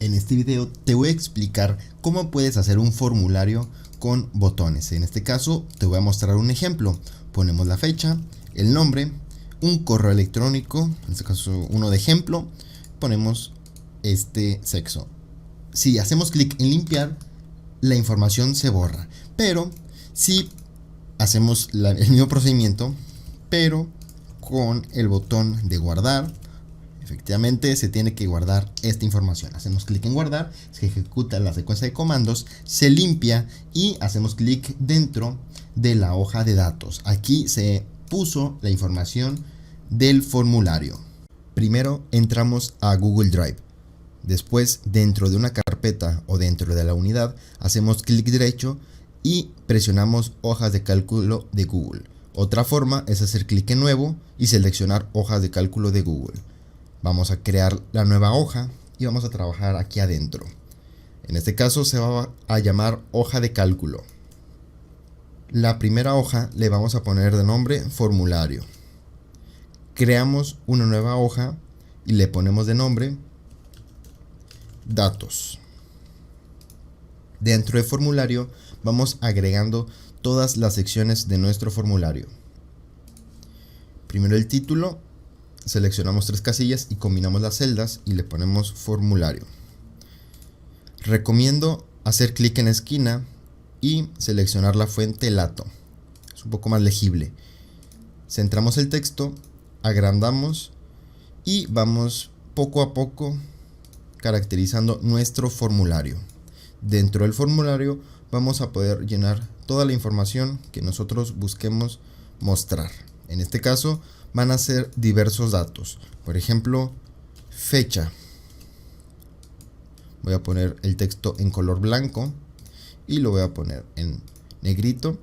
En este video te voy a explicar cómo puedes hacer un formulario con botones. En este caso te voy a mostrar un ejemplo. Ponemos la fecha, el nombre, un correo electrónico, en este caso uno de ejemplo, ponemos este sexo. Si hacemos clic en limpiar, la información se borra, pero si hacemos el mismo procedimiento, pero con el botón de guardar, efectivamente se tiene que guardar esta información. Hacemos clic en guardar, se ejecuta la secuencia de comandos, se limpia y hacemos clic dentro de la hoja de datos. Aquí se puso la información del formulario. Primero entramos a Google Drive. Después, dentro de una carpeta o dentro de la unidad, hacemos clic derecho y presionamos hojas de cálculo de Google. Otra forma es hacer clic en nuevo y seleccionar hojas de cálculo de Google. Vamos a crear la nueva hoja y vamos a trabajar aquí adentro. En este caso se va a llamar hoja de cálculo. La primera hoja le vamos a poner de nombre formulario. Creamos una nueva hoja y le ponemos de nombre datos. Dentro del formulario vamos agregando todas las secciones de nuestro formulario. Primero el título, seleccionamos 3 casillas y combinamos las celdas y le ponemos formulario. Recomiendo hacer clic en esquina y seleccionar la fuente Lato. Es un poco más legible. Centramos el texto, agrandamos y vamos poco a poco caracterizando nuestro formulario. Dentro del formulario vamos a poder llenar toda la información que nosotros busquemos mostrar. En este caso van a ser diversos datos. Por ejemplo, fecha. Voy a poner el texto en color blanco y lo voy a poner en negrito.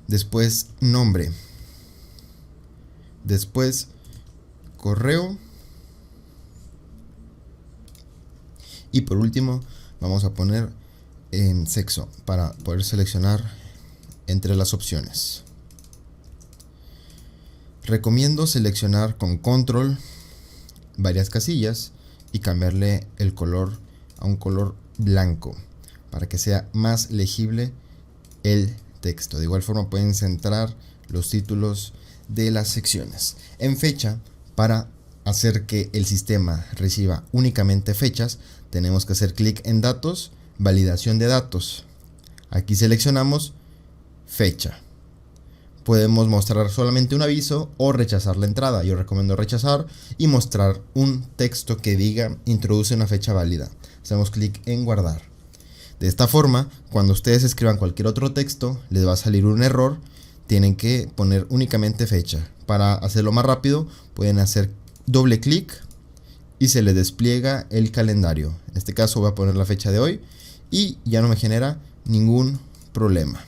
Después nombre. Después correo. Y por último vamos a poner en sexo para poder seleccionar entre las opciones. Recomiendo seleccionar con control varias casillas y cambiarle el color a un color blanco para que sea más legible el texto. De igual forma pueden centrar los títulos de las secciones. En fecha, para hacer que el sistema reciba únicamente fechas, tenemos que hacer clic en datos, validación de datos. Aquí seleccionamos fecha. Podemos mostrar solamente un aviso o rechazar la entrada. Yo recomiendo rechazar y mostrar un texto que diga introduce una fecha válida. Hacemos clic en guardar. De esta forma, cuando ustedes escriban cualquier otro texto, les va a salir un error. Tienen que poner únicamente fecha. Para hacerlo más rápido, pueden hacer doble clic y se les despliega el calendario. En este caso voy a poner la fecha de hoy y ya no me genera ningún problema.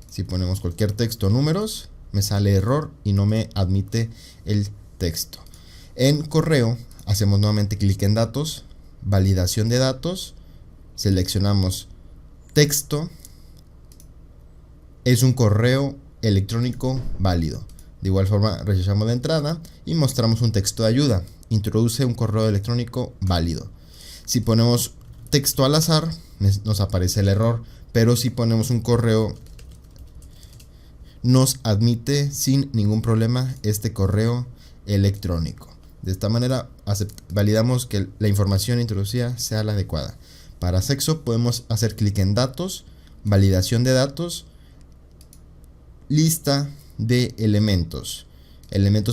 Si ponemos cualquier texto, números, me sale error y no me admite el texto. En correo hacemos nuevamente clic en datos, validación de datos, seleccionamos texto, es un correo electrónico válido. De igual forma rechazamos la entrada y mostramos un texto de ayuda, introduce un correo electrónico válido. Si ponemos texto al azar nos aparece el error, pero si ponemos un correo nos admite sin ningún problema este correo electrónico. De esta manera validamos que la información introducida sea la adecuada. Para sexo podemos hacer clic en datos, validación de datos, lista de elementos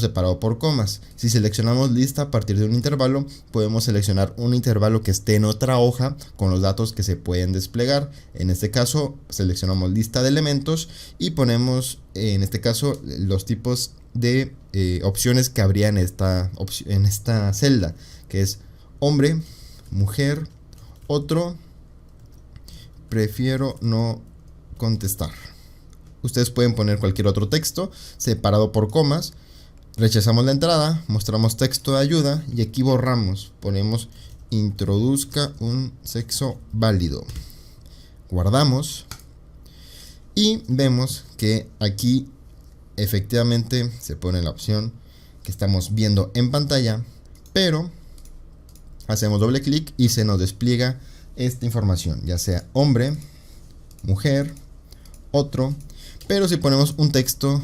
separado por comas. Si seleccionamos lista a partir de un intervalo, podemos seleccionar un intervalo que esté en otra hoja con los datos que se pueden desplegar. En este caso seleccionamos lista de elementos y ponemos en este caso los tipos de opciones que habría en esta celda, que es hombre, mujer, otro, prefiero no contestar. Ustedes pueden poner cualquier otro texto separado por comas. Rechazamos la entrada, mostramos texto de ayuda y aquí borramos, ponemos introduzca un sexo válido. Guardamos y vemos que aquí efectivamente se pone la opción que estamos viendo en pantalla, pero hacemos doble clic y se nos despliega esta información, ya sea hombre, mujer, otro. Pero si ponemos un texto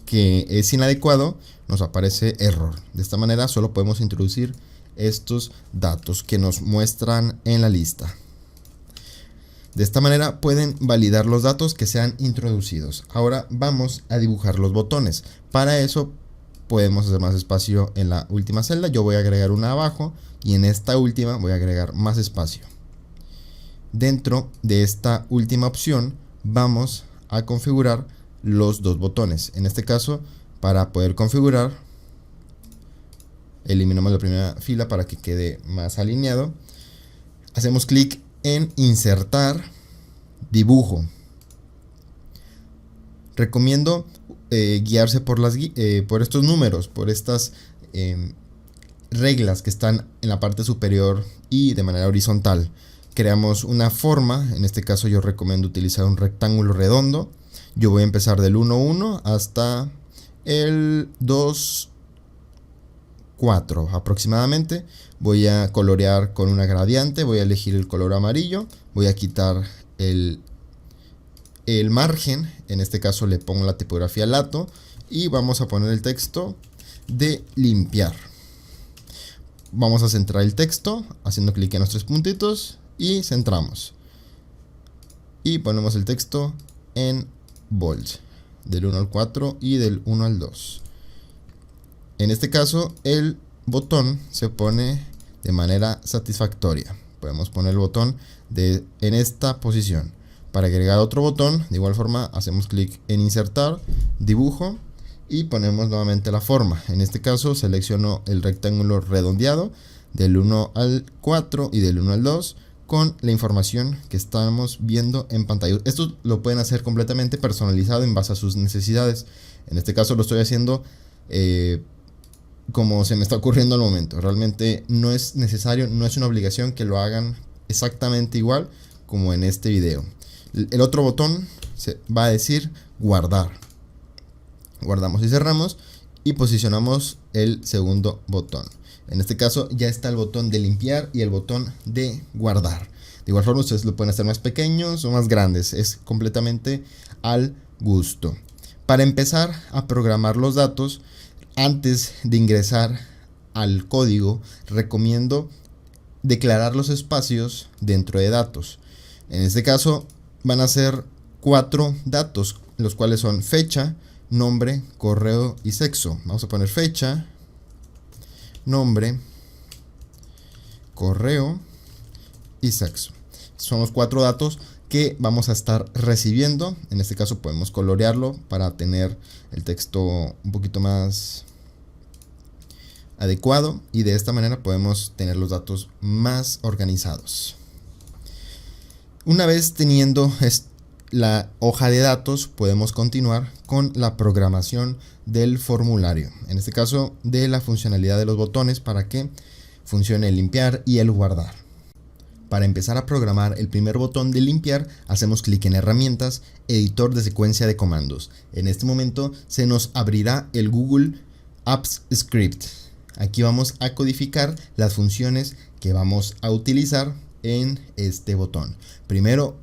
que es inadecuado, nos aparece error. De esta manera solo podemos introducir estos datos que nos muestran en la lista. De esta manera pueden validar los datos que sean introducidos. Ahora vamos a dibujar los botones. Para eso podemos hacer más espacio en la última celda. Yo voy a agregar una abajo y en esta última voy a agregar más espacio. Dentro de esta última opción vamos a configurar los dos botones. En este caso, para poder configurar, eliminamos la primera fila para que quede más alineado. Hacemos clic en insertar dibujo. Recomiendo guiarse por estos números, por estas reglas que están en la parte superior y de manera horizontal. Creamos una forma. En este caso yo recomiendo utilizar un rectángulo redondo. Yo voy a empezar del 1, 1 hasta el 2, 4 aproximadamente. Voy a colorear con una gradiente. Voy a elegir el color amarillo. Voy a quitar el margen. En este caso le pongo la tipografía lato. Y vamos a poner el texto de limpiar. Vamos a centrar el texto haciendo clic en los tres puntitos y centramos. Y ponemos el texto en bold, del 1 al 4 y del 1 al 2. En este caso el botón se pone de manera satisfactoria. Podemos poner el botón en esta posición. Para agregar otro botón, de igual forma hacemos clic en insertar, dibujo y ponemos nuevamente la forma. En este caso selecciono el rectángulo redondeado del 1 al 4 y del 1 al 2 con la información que estamos viendo en pantalla. Esto lo pueden hacer completamente personalizado en base a sus necesidades. En este caso lo estoy haciendo como se me está ocurriendo al momento. Realmente no es necesario, no es una obligación que lo hagan exactamente igual como en este video. El otro botón se va a decir guardar. Guardamos y cerramos y posicionamos el segundo botón. En este caso ya está el botón de limpiar y el botón de guardar. De igual forma ustedes lo pueden hacer más pequeños o más grandes. Es completamente al gusto. Para empezar a programar los datos, antes de ingresar al código, recomiendo declarar los espacios dentro de datos. En este caso van a ser 4 datos, los cuales son fecha, nombre, correo y sexo. Vamos a poner fecha, nombre, correo y sexo. Son los 4 datos que vamos a estar recibiendo. En este caso podemos colorearlo para tener el texto un poquito más adecuado y de esta manera podemos tener los datos más organizados. Una vez teniendo la hoja de datos, podemos continuar con la programación del formulario. En este caso, de la funcionalidad de los botones para que funcione el limpiar y el guardar. Para empezar a programar el primer botón de limpiar, hacemos clic en herramientas, editor de secuencia de comandos. En este momento se nos abrirá el Google Apps Script. Aquí vamos a codificar las funciones que vamos a utilizar en este botón. Primero,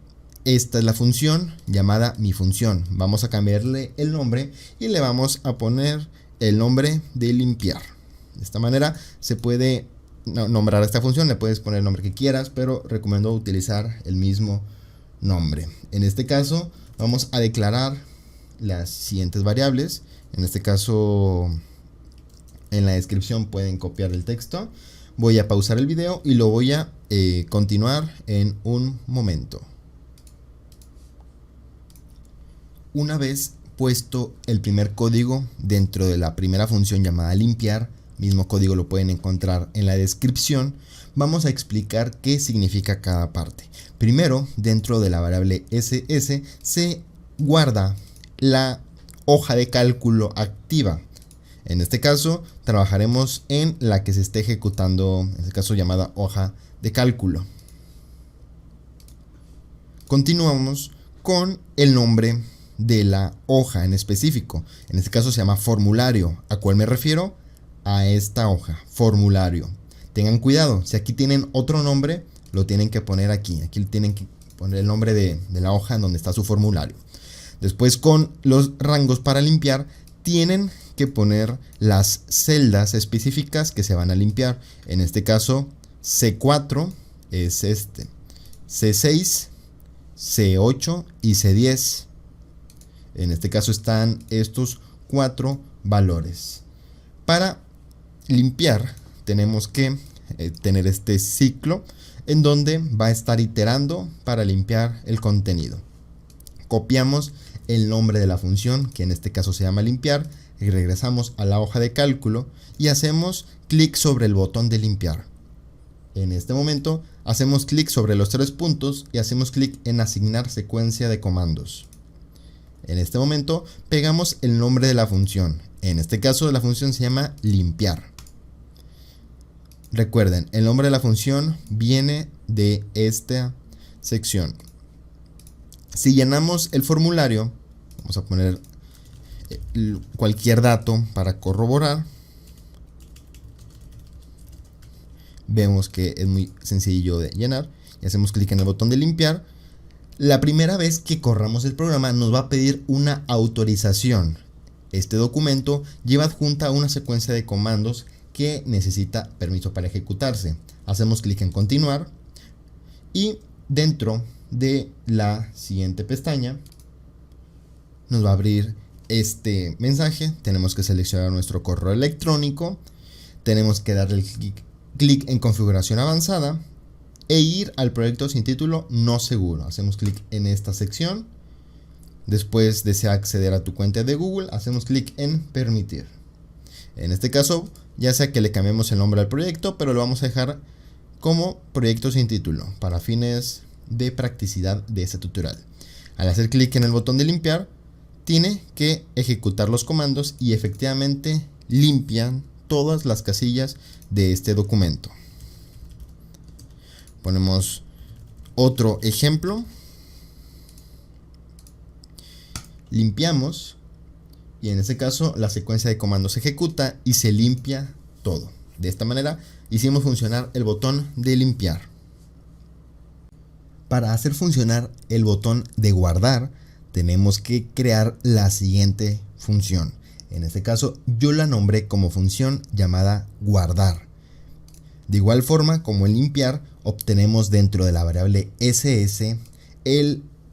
esta es la función llamada mi función. Vamos a cambiarle el nombre y le vamos a poner el nombre de limpiar. De esta manera se puede nombrar a esta función, le puedes poner el nombre que quieras, pero recomiendo utilizar el mismo nombre. En este caso vamos a declarar las siguientes variables. En este caso, en la descripción pueden copiar el texto. Voy a pausar el video y lo voy a continuar en un momento. Una vez puesto el primer código dentro de la primera función llamada limpiar, mismo código lo pueden encontrar en la descripción, vamos a explicar qué significa cada parte. Primero, dentro de la variable ss se guarda la hoja de cálculo activa. En este caso trabajaremos en la que se esté ejecutando, en este caso llamada hoja de cálculo. Continuamos con el nombre de la hoja en específico. En este caso se llama formulario. ¿A cuál me refiero? A esta hoja, formulario. Tengan cuidado, si aquí tienen otro nombre, lo tienen que poner aquí. Aquí tienen que poner el nombre de la hoja en donde está su formulario. Después, con los rangos para limpiar, tienen que poner las celdas específicas que se van a limpiar. En este caso, C4 es este, C6, C8 y C10. En este caso están estos 4 valores. Para limpiar tenemos que tener este ciclo en donde va a estar iterando para limpiar el contenido. Copiamos el nombre de la función, que en este caso se llama limpiar, y regresamos a la hoja de cálculo y hacemos clic sobre el botón de limpiar. En este momento hacemos clic sobre los 3 puntos y hacemos clic en asignar secuencia de comandos. En este momento pegamos el nombre de la función. En este caso la función se llama limpiar. Recuerden, el nombre de la función viene de esta sección. Si llenamos el formulario, vamos a poner cualquier dato para corroborar. Vemos que es muy sencillo de llenar y hacemos clic en el botón de limpiar. La primera vez que corramos el programa nos va a pedir una autorización. Este documento lleva adjunta una secuencia de comandos que necesita permiso para ejecutarse. Hacemos clic en continuar y dentro de la siguiente pestaña nos va a abrir este mensaje. Tenemos que seleccionar nuestro correo electrónico, tenemos que darle clic en configuración avanzada e ir al proyecto sin título no seguro. Hacemos clic en esta sección. Después desea acceder a tu cuenta de Google, hacemos clic en permitir. En este caso, ya sea que le cambiemos el nombre al proyecto, pero lo vamos a dejar como proyecto sin título para fines de practicidad de este tutorial. Al hacer clic en el botón de limpiar, tiene que ejecutar los comandos y efectivamente limpian todas las casillas de este documento. Ponemos otro ejemplo. Limpiamos y en este caso la secuencia de comandos se ejecuta y se limpia todo. De esta manera hicimos funcionar el botón de limpiar. Para hacer funcionar el botón de guardar tenemos que crear la siguiente función. En este caso yo la nombré como función llamada guardar. De igual forma como en limpiar, obtenemos dentro de la variable ss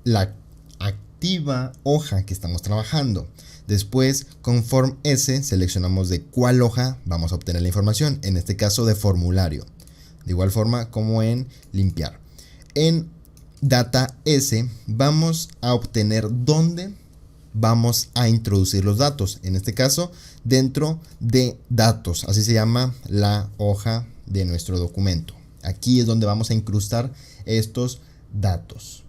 la activa hoja que estamos trabajando. Después con form s seleccionamos de cuál hoja vamos a obtener la información, en este caso de formulario. De igual forma como en limpiar. En data s vamos a obtener dónde vamos a introducir los datos, en este caso dentro de datos, así se llama la hoja de nuestro documento. Aquí es donde vamos a incrustar estos datos.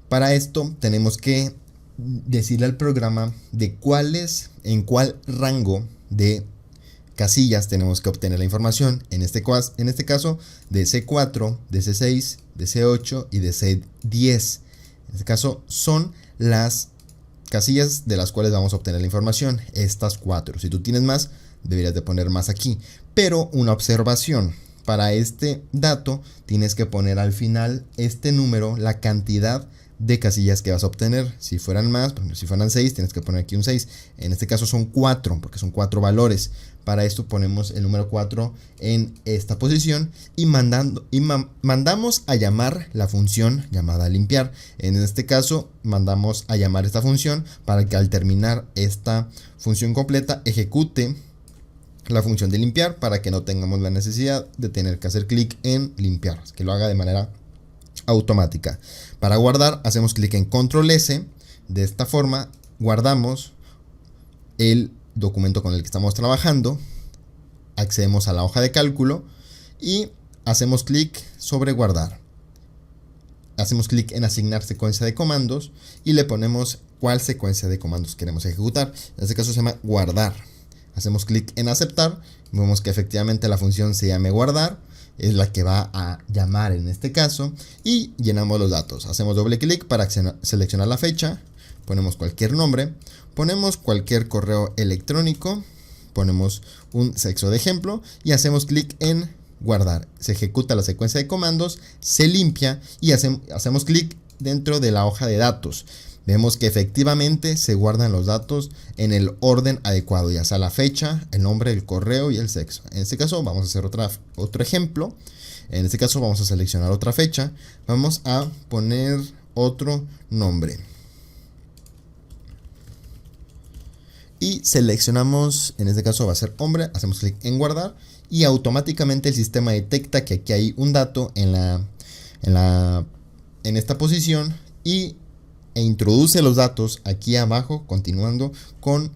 Para esto tenemos que decirle al programa de en cuál rango de casillas tenemos que obtener la información. En este caso de C4, de C6, de C8 y de C10. En este caso son las casillas de las cuales vamos a obtener la información. Estas 4. Si tú tienes más, deberías de poner más aquí. Pero una observación. Para este dato tienes que poner al final este número, la cantidad de casillas que vas a obtener. Si fueran más, por ejemplo, si fueran 6, tienes que poner aquí un 6. En este caso son 4, porque son 4 valores. Para esto ponemos el número 4 en esta posición y mandamos a llamar la función llamada limpiar. En este caso mandamos a llamar esta función para que al terminar esta función completa ejecute la función de limpiar, para que no tengamos la necesidad de tener que hacer clic en limpiar, que lo haga de manera automática. Para guardar hacemos clic en control S. De esta forma guardamos el documento con el que estamos trabajando, accedemos a la hoja de cálculo y hacemos clic sobre guardar. Hacemos clic en asignar secuencia de comandos y le ponemos cuál secuencia de comandos queremos ejecutar. En este caso se llama guardar. Hacemos clic en aceptar, vemos que efectivamente la función se llame guardar, es la que va a llamar en este caso, y llenamos los datos. Hacemos doble clic para seleccionar la fecha, ponemos cualquier nombre, ponemos cualquier correo electrónico, ponemos un sexo de ejemplo y hacemos clic en guardar. Se ejecuta la secuencia de comandos, se limpia y hacemos clic dentro de la hoja de datos. Vemos que efectivamente se guardan los datos en el orden adecuado, ya sea la fecha, el nombre, el correo y el sexo. En este caso vamos a hacer otro ejemplo. En este caso vamos a seleccionar otra fecha. Vamos a poner otro nombre. Y seleccionamos, en este caso va a ser hombre, hacemos clic en guardar y automáticamente el sistema detecta que aquí hay un dato en esta posición e introduce los datos aquí abajo, continuando con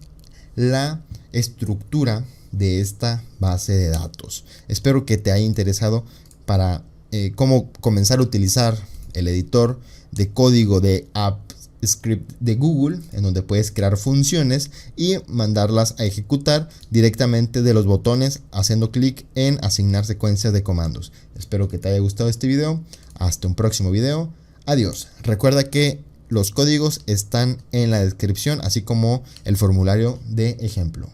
la estructura de esta base de datos. Espero que te haya interesado para cómo comenzar a utilizar el editor de código de AppScript de Google, en donde puedes crear funciones y mandarlas a ejecutar directamente de los botones haciendo clic en asignar secuencias de comandos. Espero que te haya gustado este video. Hasta un próximo video. Adiós. Recuerda que los códigos están en la descripción, así como el formulario de ejemplo.